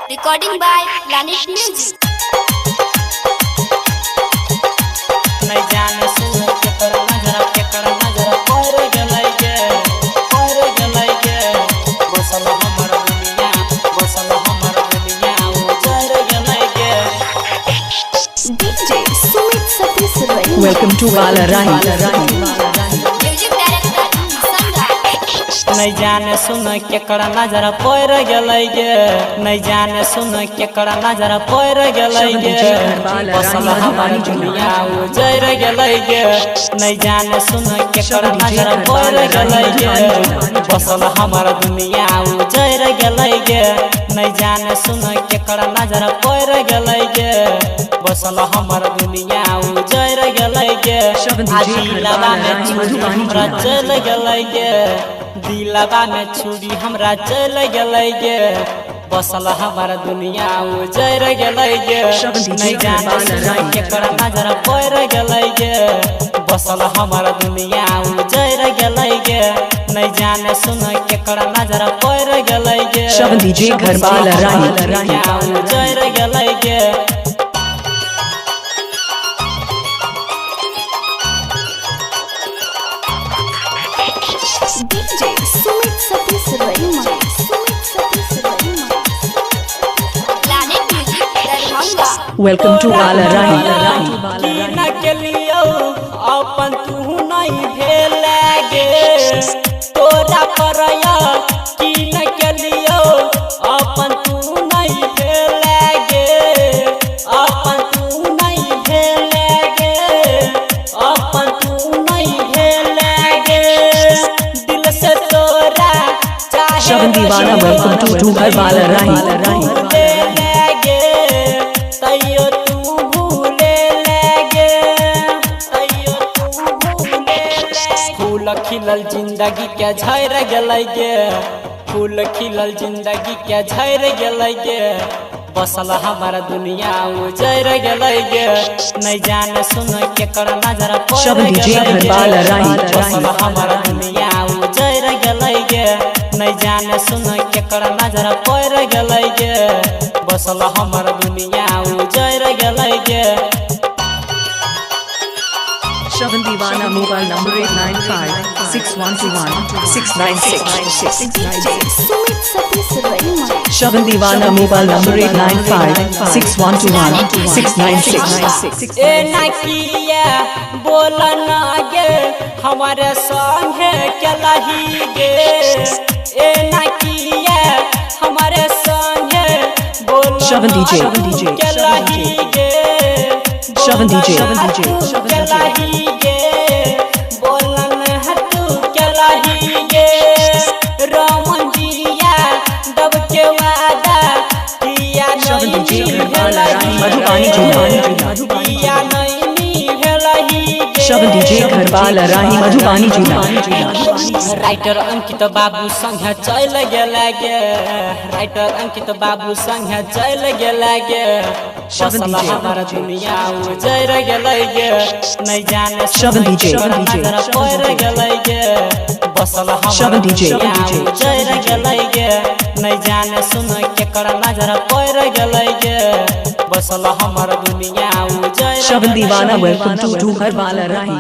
Recording by Planet Music. नहीं जाने सुन के कर नजर पर गलई के बसल हमर दुनिया उजर गलई के। DJ Sumit Satish Rai. Welcome to Balarai. Music director Sandra. नहीं जाने सुन के कर नजर पर गलई के नहीं जाने सुन के कर नजर पर गलई के बसल हमर दुनिया उजर गलई के। नहीं जाने सुन के कर नजर पर गलई के बसल हमर दुनिया उजर गलई के। नहीं जाने सुन के कर नजर पर गलई के बसल हमर दुनिया उजर गलई के। दिलवा में छुरी हमरा चल गलई के दिलवा में छुरी हमरा चल गलई के बसल हमर दुनिया उजर गलई के। नहीं जाने सुन के कर नजर पर गलई के बसल हमर दुनिया उजर गलई के। नहीं जाने सुन के कर नजर पर गलई के DJ घर Balarai. उजर गलई के। DJ Sumit Satish Rai. Planet Music Darbhanga. Welcome to Balarai. न के लियो अपन तू नहीं भेले गे तोरा परया की न के लियो अपन तू नहीं भेले गे अपन तू नहीं भेले गे अपन तू नहीं भेले गे दिल से तोरा चाहे Shaban Deewana, welcome to घर Balarai. तैयो तू भूले लगे फूल खिलल जिंदगी के झड़ गलई गे फूल खिलल जिंदगी के झड़ गलई गे बसल हमर दुनिया उजर गलई गे। नहीं जाने सुन के कर नजर पर Shaban DJ घर Balarai. बसल हमर दुनिया उजर गलई गे। नहीं जाने सुन के कर नजर पर गलई गे बसल हमर दुनिया उजर गलई गे। Shaban Deewana, mobile number 895-6121-696. DJ Sumit Satish Rai. Shaban Deewana, mobile number 895-6121-696. ए नकिया बोल ना गे हमारे संगे केलही गे ए नकिया हमारे संगे बोल Shaban DJ. केलही गे Shaban DJ. केलही गे बोलन हतू केलही गे रामन जिया दब के वादा किया Shaban DJ नहीं घर Balarai. मधुबानी जिला. किया नहीं भेलही गे Shaban DJ घर Balarai. मधुबानी जिला. राइटर अंकित बाबू संगे चल गेला गे राइटर अंकित बाबू संगे चल गेला गे बसल हमर दुनिया उजर गलई गे। नहीं जाने Shaban DJ. पर गलई गे बसल हमर Shaban DJ. दुनिया उजर गलई गे। नहीं जाने सुन के कर नजर पर गलई गे बसल हमर दुनिया उजर Shaban Deewana, welcome to घर Balarai.